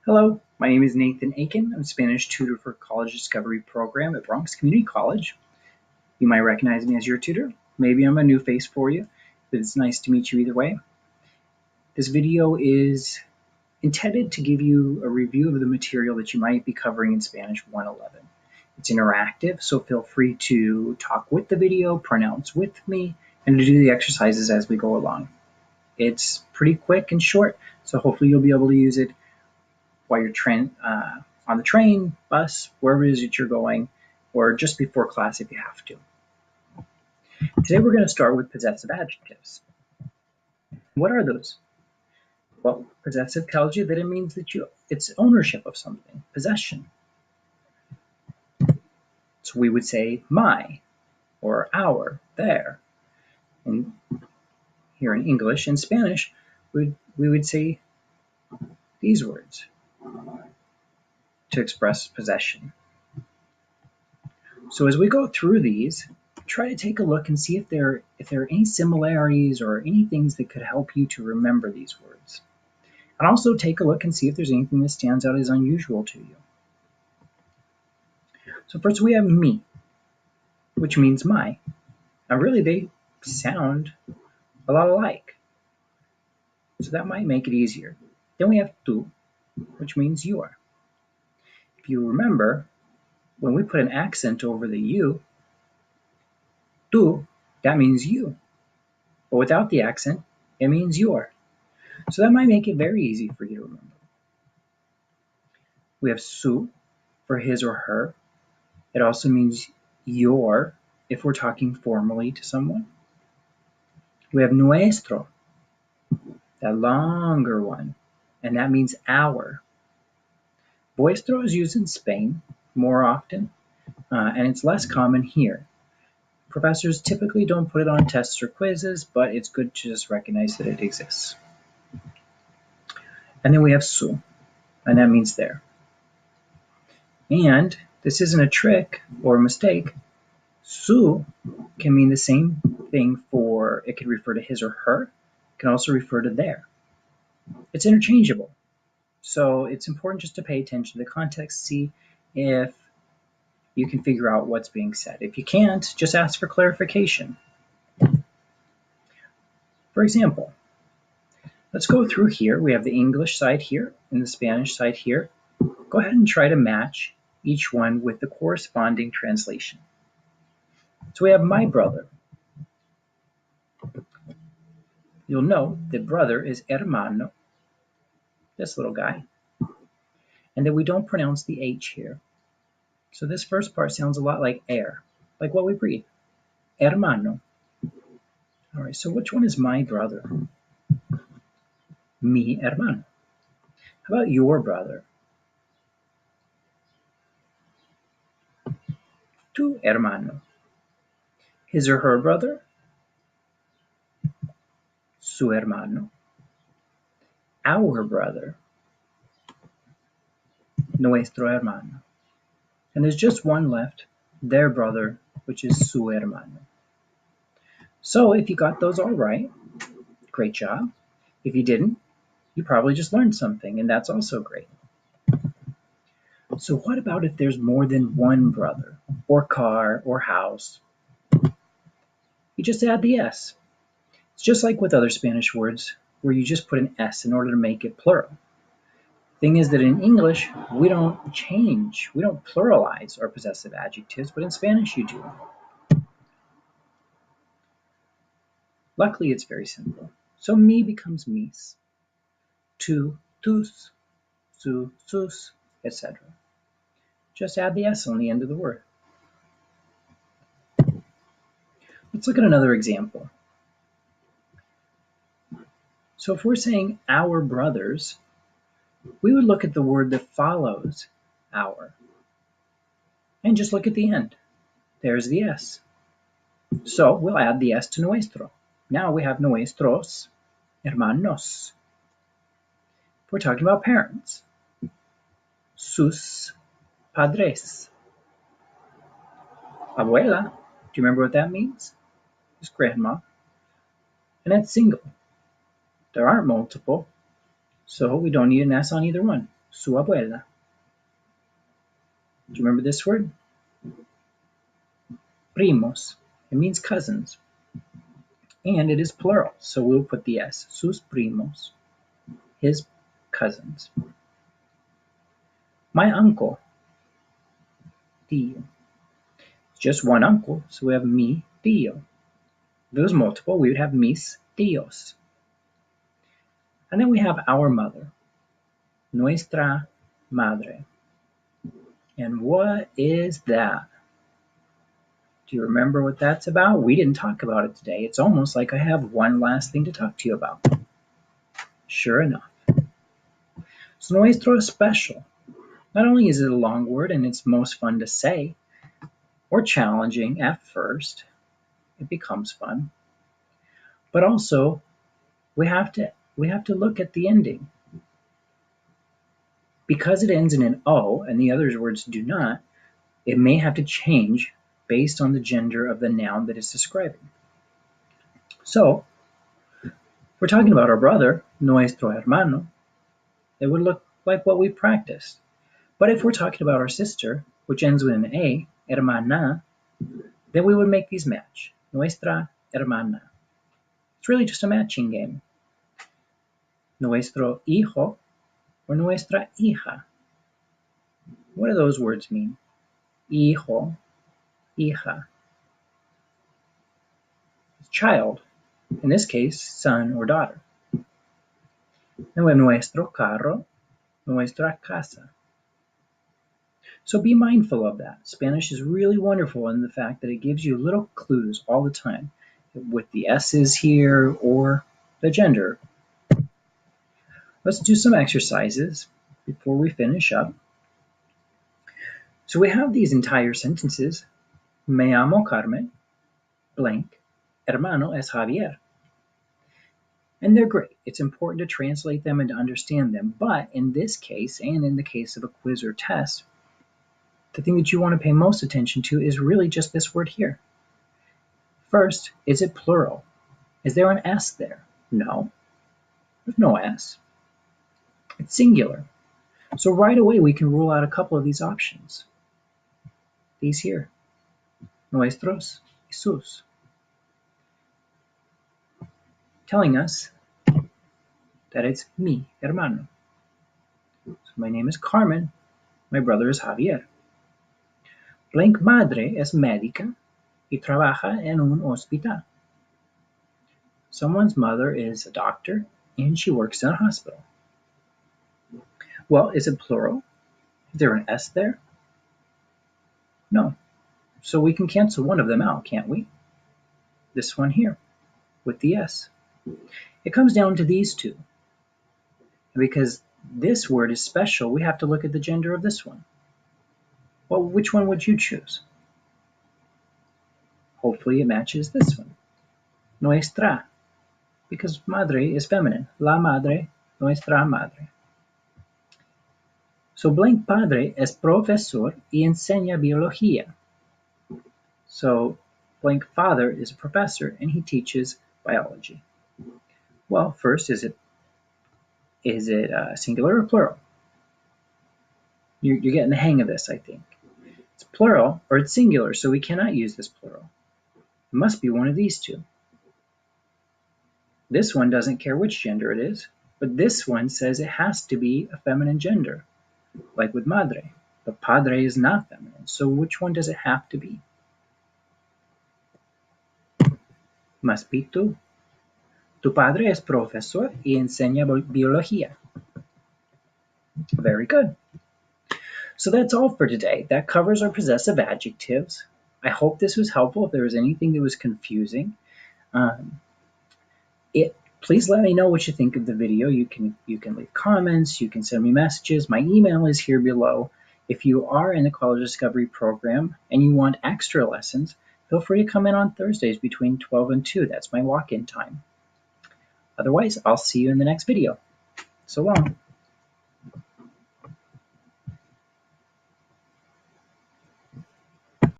Hello, my name is Nathan Aiken. I'm a Spanish tutor for College Discovery Program at Bronx Community College. You might recognize me as your tutor. Maybe I'm a new face for you, but it's nice to meet you either way. This video is intended to give you a review of the material that you might be covering in Spanish 111. It's interactive, so feel free to talk with the video, pronounce with me, and to do the exercises as we go along. It's pretty quick and short, so hopefully you'll be able to use it while you're on the train, bus, wherever it is that you're going, or just before class if you have to. Today we're going to start with possessive adjectives. What are those? Well, possessive tells you that it means that it's ownership of something, possession. So we would say my, or our, their. And here in English and Spanish, we would say these words to express possession. So as we go through these, try to take a look and see if there are any similarities or any things that could help you to remember these words. And also take a look and see if there's anything that stands out as unusual to you. So first we have me, which means my. Now really they sound a lot alike, so that might make it easier. Then we have tú, which means your. If you remember, when we put an accent over the you, tú, that means you. But without the accent, it means your. So that might make it very easy for you to remember. We have su for his or her. It also means your if we're talking formally to someone. We have nuestro, that longer one, and that means our. Vuestro is used in Spain more often, and it's less common here. Professors typically don't put it on tests or quizzes, but it's good to just recognize that it exists. And then we have su, and that means there. And this isn't a trick or a mistake. Su can mean the same thing it could refer to his or her. It can also refer to their. It's interchangeable. So it's important just to pay attention to the context, see if you can figure out what's being said. If you can't, just ask for clarification. For example, let's go through here. We have the English side here and the Spanish side here. Go ahead and try to match each one with the corresponding translation. So we have my brother. You'll note that brother is hermano, this little guy, and that we don't pronounce the H here. So this first part sounds a lot like air, like what we breathe, hermano. All right, so which one is my brother? Mi hermano. How about your brother? Tu hermano. His or her brother? Su hermano. Our brother? Nuestro hermano. And there's just one left, their brother, which is su hermano. So if you got those all right, great job. If you didn't, you probably just learned something, and that's also great. So what about if there's more than one brother, or car, or house? You just add the S. It's just like with other Spanish words, where you just put an S in order to make it plural. Thing is that in English, we don't pluralize our possessive adjectives, but in Spanish you do. Luckily, it's very simple. So me becomes mis, tu, tus, su, sus, etc. Just add the S on the end of the word. Let's look at another example. So if we're saying our brothers, we would look at the word that follows our and just look at the end. There's the S. So we'll add the S to nuestro. Now we have nuestros hermanos. If we're talking about parents, sus padres. Abuela, do you remember what that means? It's grandma. And that's single. There aren't multiple, so we don't need an S on either one. su abuela. Do you remember this word? Primos. It means cousins. And it is plural, so we'll put the S. Sus primos. His cousins. My uncle. Tío. It's just one uncle, so we have mi tío. If it was multiple, we would have mis tíos. And then we have our mother. Nuestra madre. And what is that? Do you remember what that's about? We didn't talk about it today. It's almost like I have one last thing to talk to you about. Sure enough. So nuestro is special. Not only is it a long word and it's most fun to say, or challenging at first, it becomes fun. But also, we have to look at the ending. Because it ends in an O and the other words do not, it may have to change based on the gender of the noun that it's describing. So, if we're talking about our brother, nuestro hermano, it would look like what we practiced. But if we're talking about our sister, which ends with an A, hermana, then we would make these match. Nuestra hermana. It's really just a matching game. Nuestro hijo or nuestra hija. What do those words mean? Hijo, hija. Child. In this case, son or daughter. Then we have nuestro carro, nuestra casa. So be mindful of that. Spanish is really wonderful in the fact that it gives you little clues all the time with the S's here or the gender. Let's do some exercises before we finish up. So we have these entire sentences. Me llamo Carmen, blank, hermano es Javier. And they're great. It's important to translate them and to understand them. But in this case, and in the case of a quiz or test, the thing that you want to pay most attention to is really just this word here. First, is it plural? Is there an S there? No, there's no S. It's singular. So right away we can rule out a couple of these options. These here, nuestros y sus. Telling us that it's mi hermano. So my name is Carmen, my brother is Javier. Blank madre es médica y trabaja en un hospital. Someone's mother is a doctor and she works in a hospital. Well, is it plural? Is there an S there? No. So we can cancel one of them out, can't we? This one here with the S. It comes down to these two. And because this word is special, we have to look at the gender of this one. Well, which one would you choose? Hopefully it matches this one. Nuestra, because madre is feminine. La madre, nuestra madre. So blank padre es profesor y enseña biología. So blank father is a professor and he teaches biology. Well, first, is it singular or plural? You're getting the hang of this, I think. It's plural or it's singular, so we cannot use this plural. It must be one of these two. This one doesn't care which gender it is, but this one says it has to be a feminine gender, like with madre. But padre is not feminine, so which one does it have to be? Must be tú. Tu padre es profesor y enseña biología. Very good. So that's all for today. That covers our possessive adjectives. I hope this was helpful. If there was anything that was confusing, please let me know what you think of the video. You can leave comments. You can send me messages. My email is here below. If you are in the College Discovery program and you want extra lessons, feel free to come in on Thursdays between 12 and 2. That's my walk-in time. Otherwise, I'll see you in the next video. So long.